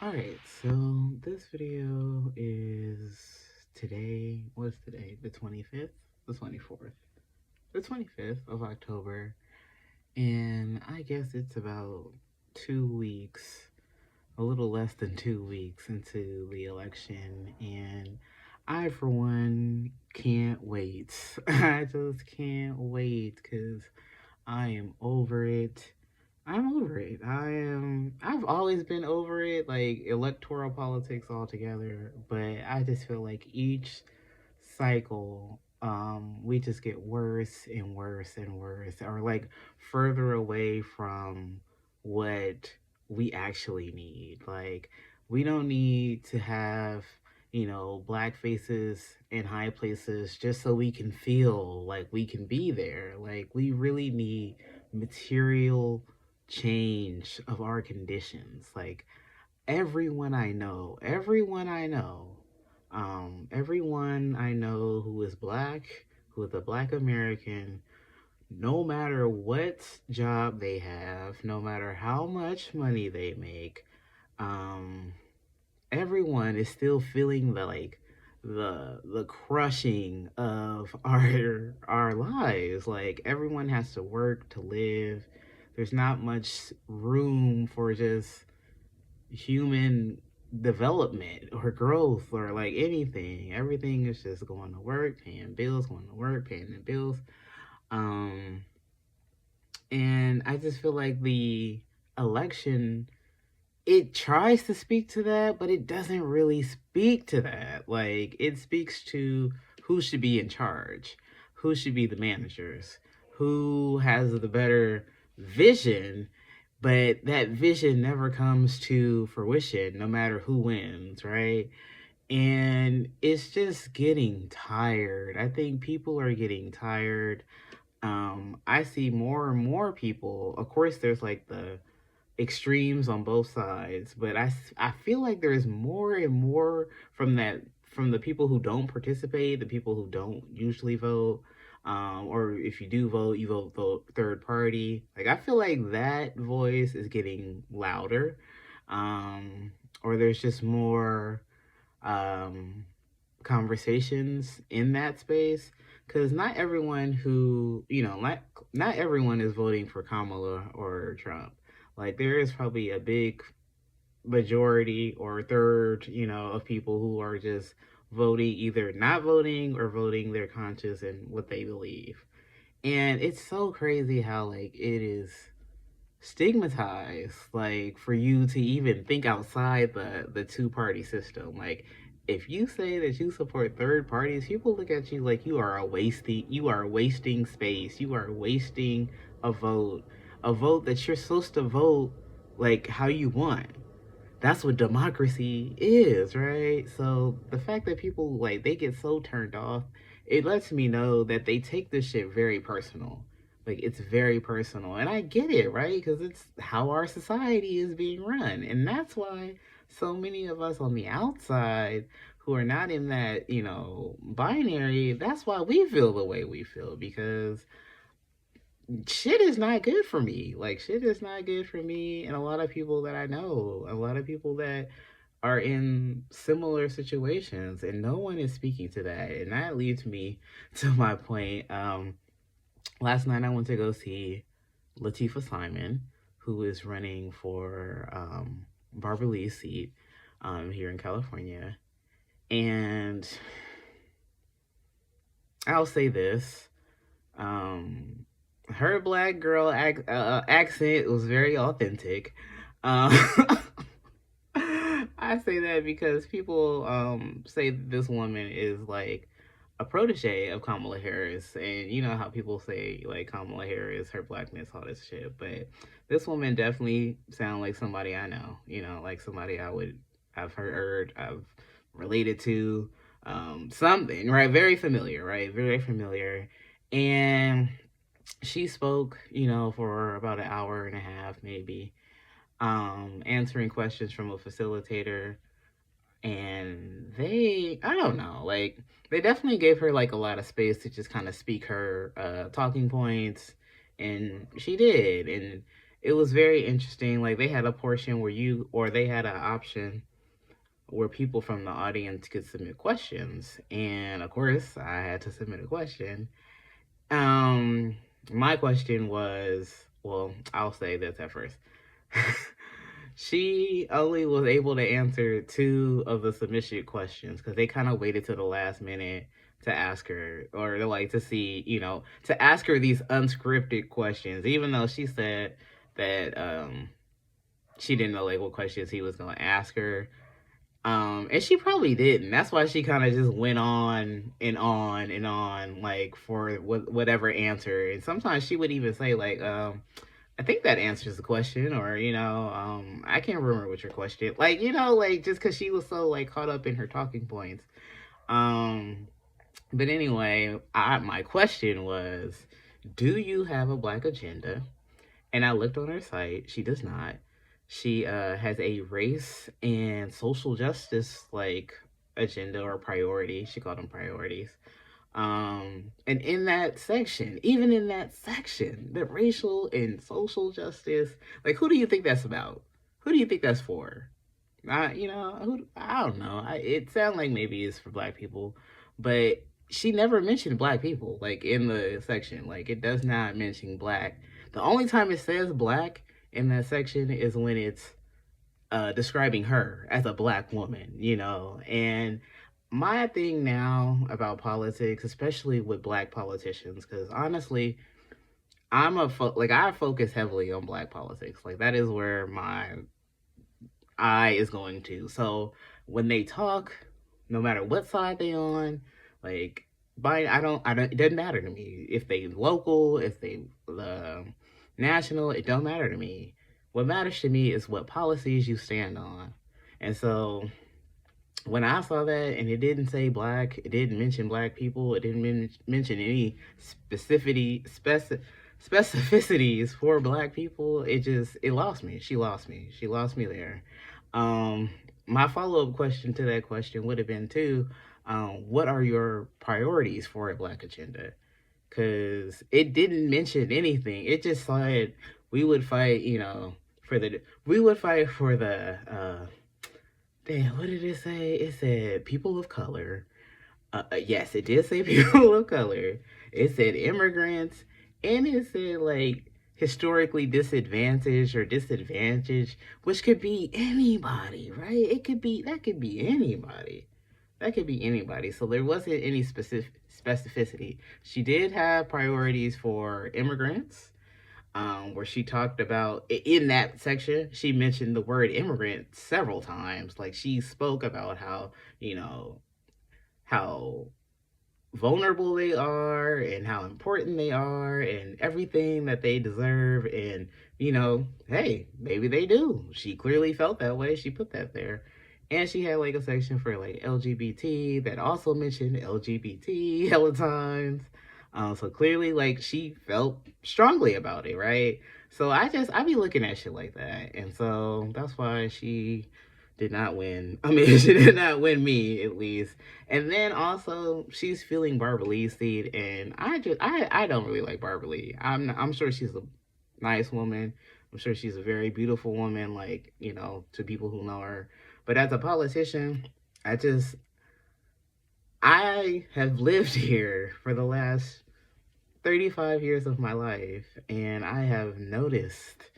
Alright, so this video is today, what's today? The 25th? The 24th. The 25th of October. And I guess it's about 2 weeks, a little less than 2 weeks into the election. And I, for one, can't wait. I just can't wait because I am over it. I'm over it. I've always been over it, like electoral politics altogether, but I just feel like each cycle, we just get worse and worse and worse, or like further away from what we actually need. Like, we don't need to have, black faces in high places just so we can feel like we can be there. Like, we really need material change of our conditions. Like, everyone I know who is black, who is a black American, no matter what job they have, no matter how much money they make, um, everyone is still feeling the crushing of our lives. Like, everyone has to work to live. There's not much room for just human development or growth or like anything. Everything is just going to work, paying bills, going to work, paying the bills. Um, and I just feel like the election, it tries to speak to that, but it doesn't really speak to that. Like, it speaks to who should be in charge, who should be the managers, who has the better vision, but that vision never comes to fruition no matter who wins, right? And it's just getting tired. I think people are getting tired. I see more and more people. Of course, there's like the extremes on both sides, but I feel like there's more and more from the people who don't participate, the people who don't usually vote, or if you do vote, you vote third party. Like, I feel like that voice is getting louder, or there's just more um, conversations in that space, because not everyone who not everyone is voting for Kamala or Trump. Like, there is probably a big majority or third, of people who are just voting, either not voting or voting their conscience and what they believe. And it's so crazy how, like, it is stigmatized, like, for you to even think outside the two-party system. Like, if you say that you support third parties, people look at you like you are wasting space, you are wasting a vote, a vote that you're supposed to vote like how you want. That's what democracy is, right? So the fact that people, like, they get so turned off, it lets me know that they take this shit very personal. Like, it's very personal, and I get it, right? Because it's how our society is being run, and that's why so many of us on the outside who are not in that, binary, that's why we feel the way we feel, because shit is not good for me. Like, shit is not good for me and a lot of people that I know, a lot of people that are in similar situations, and no one is speaking to that. And that leads me to my point. Last night I went to go see Lateefah Simon, who is running for Barbara Lee's seat here in California. And I'll say this. Her black girl accent was very authentic. Um, I say that because people say that this woman is like a protege of Kamala Harris, and you know how people say like Kamala Harris, her blackness, all this shit. But this woman definitely sounds like somebody I know. Like somebody I've heard, I've related to, something, right? Very familiar, right? Very familiar, and she spoke, for about an hour and a half, maybe, answering questions from a facilitator. And I don't know, like, they definitely gave her like a lot of space to just kind of speak her talking points, and she did. And it was very interesting. Like they had a portion where they had an option where people from the audience could submit questions, and of course, I had to submit a question. Um, my question was, well, I'll say this at first. She only was able to answer two of the submission questions because they kind of waited to the last minute to ask her, or to like to see, to ask her these unscripted questions, even though she said that she didn't know like what questions he was gonna ask her. And she probably didn't. That's why she kind of just went on and on and on, like for whatever answer. And sometimes she would even say, like, I think that answers the question, or I can't remember what your question. Like, like just because she was so like caught up in her talking points. Um, but anyway, my question was, do you have a black agenda? And I looked on her site. She does not. She has a race and social justice like agenda or priority. She called them priorities. And in that section, even in that section, the racial and social justice, like who do you think that's about? Who do you think that's for? I don't know. It sounds like maybe it's for black people, but she never mentioned black people like in the section. Like it does not mention black. The only time it says black in that section is when it's describing her as a black woman, And my thing now about politics, especially with black politicians, because honestly, I focus heavily on black politics. Like that is where my eye is going to. So when they talk, no matter what side they on, like I don't. It doesn't matter to me if they local, if they national. It don't matter to me. What matters to me is what policies you stand on. And so when I saw that and it didn't say black, it didn't mention black people, it didn't mention any specificities for black people, it lost me. She lost me. She lost me there. Um, my follow up question to that question would have been too, what are your priorities for a black agenda? Because it didn't mention anything. It just said we would fight, we would fight for the damn, what did it say? It said people of color. Yes, it did say people of color. It said immigrants, and it said like historically disadvantaged or disadvantaged, which could be anybody, right? That could be anybody. That could be anybody. So there wasn't any specificity. She did have priorities for immigrants, where she talked about in that section. She mentioned the word immigrant several times. Like she spoke about how how vulnerable they are and how important they are and everything that they deserve. And hey, maybe they do. She clearly felt that way. She put that there. And she had like a section for like LGBT that also mentioned LGBT hella times. So clearly, like she felt strongly about it, right? So I be looking at shit like that, and so that's why she did not win. I mean, she did not win me at least. And then also, she's feeling Barbara Lee's seed, and I don't really like Barbara Lee. I'm sure she's a nice woman. I'm sure she's a very beautiful woman, like to people who know her. But as a politician, I have lived here for the last 35 years of my life, and I have noticed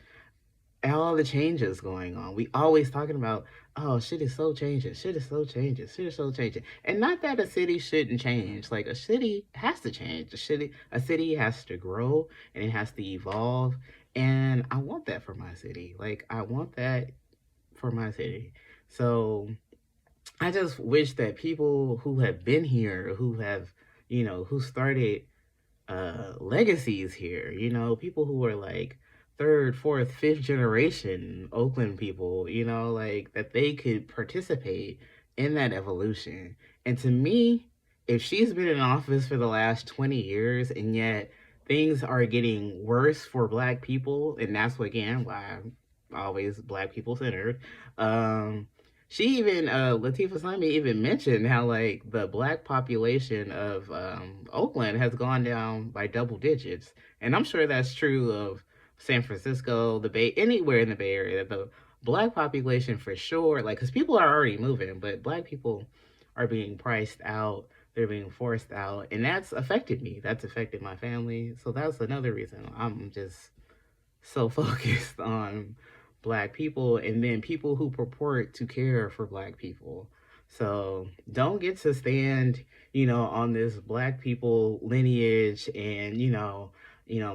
all the changes going on. We always talking about, oh, shit is so changing, shit is so changing, shit is so changing. And not that a city shouldn't change. Like a city has to change. A city has to grow and it has to evolve. And I want that for my city. Like I want that for my city. So I just wish that people who have been here, who have, who started legacies here, people who are like third, fourth, fifth generation Oakland people, like that they could participate in that evolution. And to me, if she's been in office for the last 20 years and yet things are getting worse for black people, and that's what, again, why I'm always black people centered. She even Lateefah Simon even mentioned how like the black population of Oakland has gone down by double digits, and I'm sure that's true of San Francisco, the Bay, anywhere in the Bay Area, the black population for sure, like, because people are already moving, but black people are being priced out, they're being forced out, and that's affected me. That's affected my family. So that's another reason I'm just so focused on black people and then people who purport to care for black people. So don't get to stand, on this black people lineage and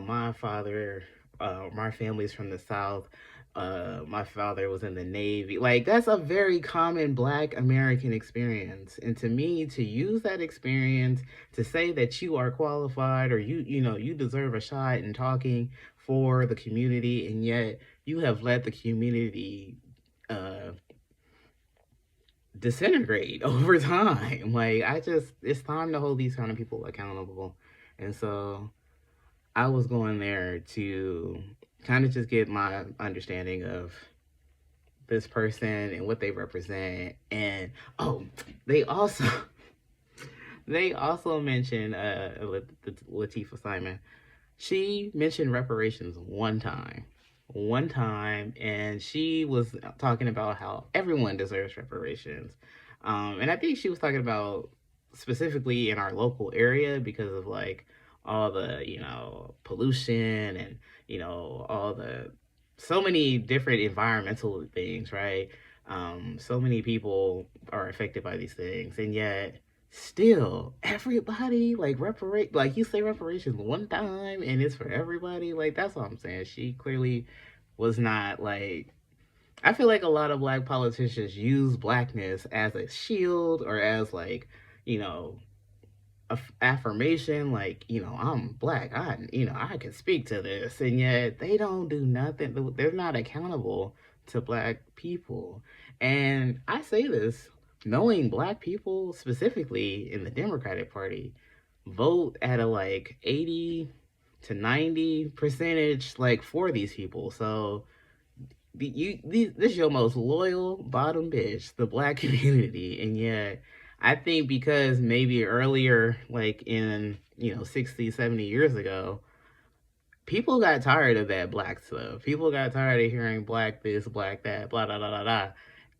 my father, my family's from the South. My father was in the Navy. Like, that's a very common black American experience. And to me, to use that experience to say that you are qualified or you deserve a shot in talking for the community, and yet you have let the community uh, disintegrate over time. Like, it's time to hold these kind of people accountable. And so I was going there to kind of just get my understanding of this person and what they represent. And oh, they also they also mentioned Lateefah Simon. She mentioned reparations one time, and she was talking about how everyone deserves reparations. And I think she was talking about specifically in our local area because of like all the, pollution and, all the so many different environmental things, right? So many people are affected by these things, and yet still everybody like reparate, like you say reparations one time and it's for everybody. Like, that's what I'm saying. She clearly was not like, I feel like a lot of black politicians use blackness as a shield or as like, you know affirmation, like, I'm black, I can speak to this, and yet they don't do nothing. They're not accountable to black people. And I say this knowing black people specifically in the Democratic Party vote at a like 80 to 90 percentage like for these people. So this is your most loyal bottom bitch, the black community, and yet I think because maybe earlier, like in 60, 70 years ago, people got tired of that black stuff. People got tired of hearing black this, black that, blah blah blah blah blah.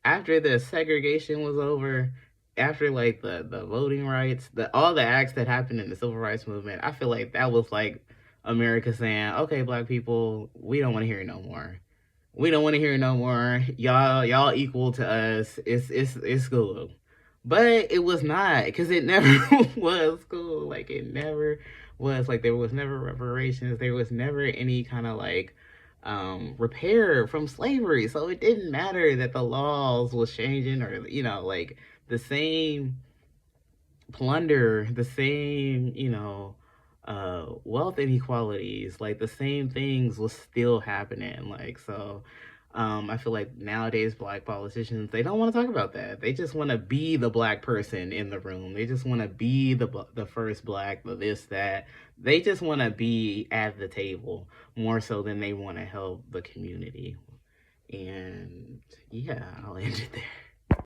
After the segregation was over, after like the voting rights, all the acts that happened in the civil rights movement, I feel like that was like America saying, okay, black people, we don't want to hear it no more. We don't want to hear no more. Y'all equal to us. It's cool. But it was not, because it never was cool. Like, it never was. Like, there was never reparations. There was never any kind of like repair from slavery. So it didn't matter that the laws was changing, or like the same plunder, the same, wealth inequalities, like the same things was still happening. Like, so I feel like nowadays black politicians, they don't want to talk about that. They just want to be the black person in the room. They just want to be the first black, the this, that. They just want to be at the table more so than they want to help the community. And yeah, I'll end it there.